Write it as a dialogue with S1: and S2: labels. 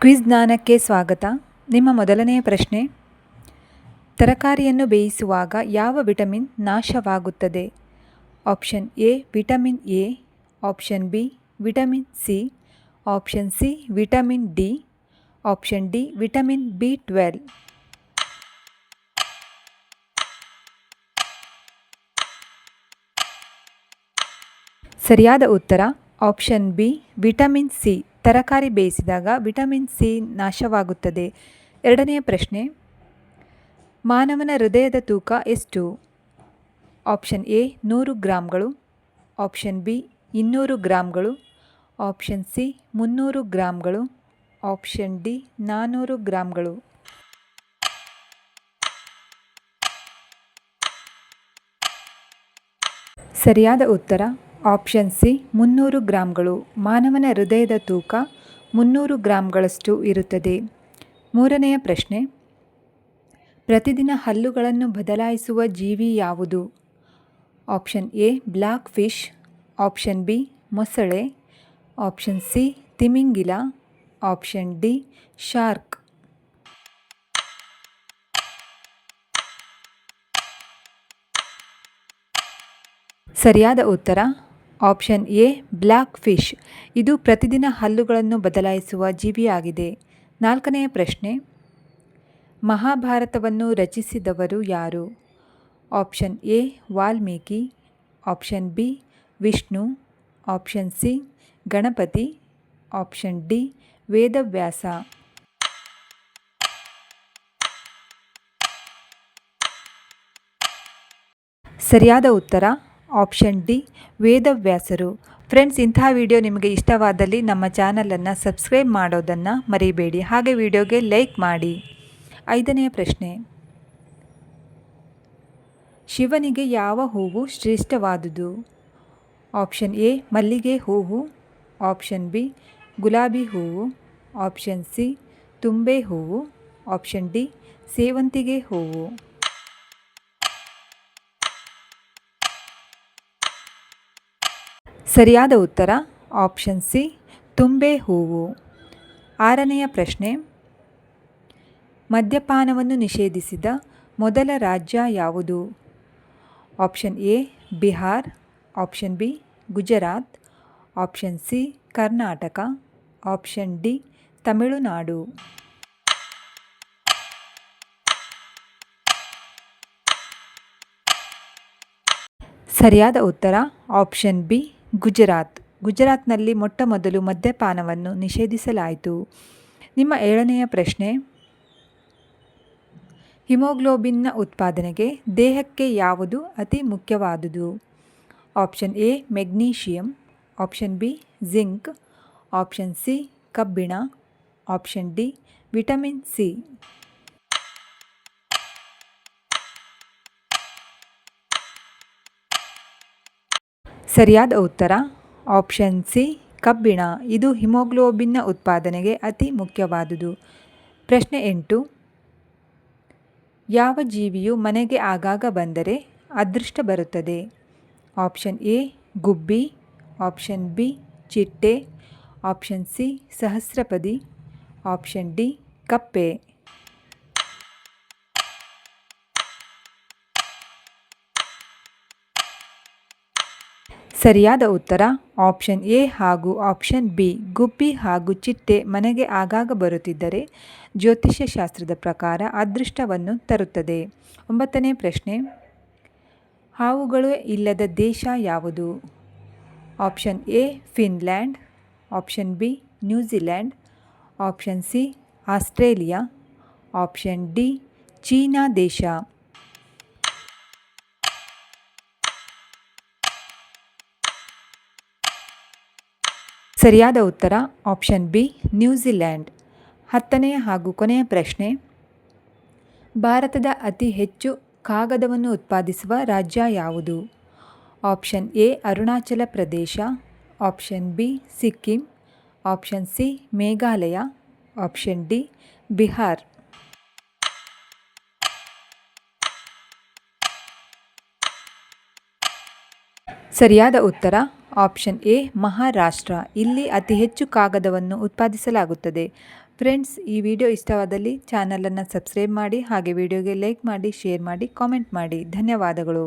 S1: Quiz ಜ್ಞಾನಕ್ಕೆ ಸ್ವಾಗತ. ನಿಮ್ಮ ಮೊದಲನೆಯ ಪ್ರಶ್ನೆ, ತರಕಾರಿಯನ್ನು ಬೇಯಿಸುವಾಗ ಯಾವ ವಿಟಮಿನ್ ನಾಶವಾಗುತ್ತದೆ? Option A vitamin A, option B vitamin C, option C vitamin D, option D vitamin B12. ಸರಿಯಾದ ಉತ್ತರ ಆಪ್ಷನ್ ಬಿ ವಿಟಮಿನ್ ಸಿ. ತರಕಾರಿ ಬೇಯಿಸಿದಾಗ ವಿಟಮಿನ್ ಸಿ ನಾಶವಾಗುತ್ತದೆ. ಎರಡನೆಯ ಪ್ರಶ್ನೆ, ಮಾನವನ ಹೃದಯದ ತೂಕ ಎಷ್ಟು? ಆಪ್ಷನ್ ಎ 100 ಗ್ರಾಂಗಳು, ಆಪ್ಷನ್ ಬಿ 200 ಗ್ರಾಂಗಳು, ಆಪ್ಷನ್ ಸಿ 300 ಗ್ರಾಂಗಳು, ಆಪ್ಷನ್ ಡಿ 400 ಗ್ರಾಂಗಳು. ಸರಿಯಾದ ಉತ್ತರ ಆಪ್ಷನ್ ಸಿ 300 ಗ್ರಾಂಗಳು. ಮಾನವನ ಹೃದಯದ ತೂಕ 300 ಗ್ರಾಂಗಳಷ್ಟು ಇರುತ್ತದೆ. ಮೂರನೆಯ ಪ್ರಶ್ನೆ, ಪ್ರತಿದಿನ ಹಲ್ಲುಗಳನ್ನು ಬದಲಾಯಿಸುವ ಜೀವಿ ಯಾವುದು? Option A black fish, option B ಮೊಸಳೆ, ಆಪ್ಷನ್ ಸಿ ತಿಮಿಂಗಿಲ, ಆಪ್ಷನ್ ಡಿ ಶಾರ್ಕ್. ಸರಿಯಾದ ಉತ್ತರ ಆಪ್ಷನ್ ಎ ಬ್ಲ್ಯಾಕ್ ಫಿಶ್. ಇದು ಪ್ರತಿದಿನ ಹಲ್ಲುಗಳನ್ನು ಬದಲಾಯಿಸುವ ಜೀವಿಯಾಗಿದೆ. ನಾಲ್ಕನೆಯ ಪ್ರಶ್ನೆ, ಮಹಾಭಾರತವನ್ನು ರಚಿಸಿದವರು ಯಾರು? Option A Valmiki, option B Vishnu, option C Ganapati, option D Vedavyasa. ಸರಿಯಾದ ಉತ್ತರ ಆಪ್ಷನ್ ಡಿ ವೇದವ್ಯಾಸರು. ಫ್ರೆಂಡ್ಸ್, ಇಂತಹ ವಿಡಿಯೋ ನಿಮಗೆ ಇಷ್ಟವಾದಲ್ಲಿ ನಮ್ಮ ಚಾನಲನ್ನು ಸಬ್ಸ್ಕ್ರೈಬ್ ಮಾಡೋದನ್ನು ಮರಿಬೇಡಿ. ಹಾಗೆ ವಿಡಿಯೋಗೆ ಲೈಕ್ ಮಾಡಿ. ಐದನೆಯ ಪ್ರಶ್ನೆ, ಶಿವನಿಗೆ ಯಾವ ಹೂವು ಶ್ರೇಷ್ಠವಾದುದು? ಆಪ್ಷನ್ ಎ ಮಲ್ಲಿಗೆ ಹೂವು, ಆಪ್ಷನ್ ಬಿ ಗುಲಾಬಿ ಹೂವು, ಆಪ್ಷನ್ ಸಿ ತುಂಬೆ ಹೂವು, ಆಪ್ಷನ್ ಡಿ ಸೇವಂತಿಗೆ ಹೂವು. ಸರಿಯಾದ ಉತ್ತರ ಆಪ್ಷನ್ ಸಿ ತುಂಬೆ ಹೂವು. ಆರನೆಯ ಪ್ರಶ್ನೆ, ಮದ್ಯಪಾನವನ್ನು ನಿಷೇಧಿಸಿದ ಮೊದಲ ರಾಜ್ಯ ಯಾವುದು? Option A Bihar, option B Gujarat, option C Karnataka, option D Tamil Nadu. ಸರಿಯಾದ ಉತ್ತರ ಆಪ್ಷನ್ ಬಿ ಗುಜರಾತ್. ಗುಜರಾತ್ನಲ್ಲಿ ಮೊಟ್ಟ ಮೊದಲು ಮದ್ಯಪಾನವನ್ನು ನಿಷೇಧಿಸಲಾಯಿತು. ನಿಮ್ಮ ಏಳನೆಯ ಪ್ರಶ್ನೆ, ಹಿಮೋಗ್ಲೋಬಿನ್ನ ಉತ್ಪಾದನೆಗೆ ದೇಹಕ್ಕೆ ಯಾವುದು ಅತಿ ಮುಖ್ಯವಾದುದು? Option A magnesium, option B zinc, option C ಕಬ್ಬಿಣ, ಆಪ್ಷನ್ ಡಿ ವಿಟಮಿನ್ ಸಿ. ಸರಿಯಾದ ಉತ್ತರ ಆಪ್ಷನ್ ಸಿ ಕಬ್ಬಿಣ. ಇದು ಹಿಮೋಗ್ಲೋಬಿನ್ನ ಉತ್ಪಾದನೆಗೆ ಅತಿ ಮುಖ್ಯವಾದುದು. ಪ್ರಶ್ನೆ 8, ಯಾವ ಜೀವಿಯು ಮನೆಗೆ ಆಗಾಗ ಬಂದರೆ ಅದೃಷ್ಟ ಬರುತ್ತದೆ? Option A Gubbi, option B ಚಿಟ್ಟೆ, ಆಪ್ಷನ್ ಸಿ ಸಹಸ್ರಪದಿ, ಆಪ್ಷನ್ ಡಿ ಕಪ್ಪೆ. ಸರಿಯಾದ ಉತ್ತರ ಆಪ್ಷನ್ ಎ ಹಾಗೂ ಆಪ್ಷನ್ ಬಿ. ಗುಬ್ಬಿ ಹಾಗೂ ಚಿಟ್ಟೆ ಮನೆಗೆ ಆಗಾಗ ಬರುತ್ತಿದ್ದರೆ ಜ್ಯೋತಿಷ್ಯ ಶಾಸ್ತ್ರದ ಪ್ರಕಾರ ಅದೃಷ್ಟವನ್ನು ತರುತ್ತದೆ. 9ನೇ ಪ್ರಶ್ನೆ, ಹಾವುಗಳು ಇಲ್ಲದ ದೇಶ ಯಾವುದು? Option A Finland, option B New Zealand, option C Australia, option D China ದೇಶ. ಸರಿಯಾದ ಉತ್ತರ ಆಪ್ಷನ್ ಬಿ ನ್ಯೂಜಿಲ್ಯಾಂಡ್. 10ನೇ ಹಾಗೂ ಕೊನೆಯ ಪ್ರಶ್ನೆ, ಭಾರತದ ಅತಿ ಹೆಚ್ಚು ಕಾಗದವನ್ನು ಉತ್ಪಾದಿಸುವ ರಾಜ್ಯ ಯಾವುದು? Option A Arunachal Pradesh, option B Sikkim, option C Meghalaya, option D Bihar. ಸರಿಯಾದ ಉತ್ತರ ಆಪ್ಷನ್ ಎ ಮಹಾರಾಷ್ಟ್ರ. ಇಲ್ಲಿ ಅತಿ ಹೆಚ್ಚು ಕಾಗದವನ್ನು ಉತ್ಪಾದಿಸಲಾಗುತ್ತದೆ. ಫ್ರೆಂಡ್ಸ್, ಈ ವಿಡಿಯೋ ಇಷ್ಟವಾದಲ್ಲಿ ಚಾನಲನ್ನು ಸಬ್ಸ್ಕ್ರೈಬ್ ಮಾಡಿ, ಹಾಗೆ ವಿಡಿಯೋಗೆ ಲೈಕ್ ಮಾಡಿ, ಶೇರ್ ಮಾಡಿ, ಕಾಮೆಂಟ್ ಮಾಡಿ. ಧನ್ಯವಾದಗಳು.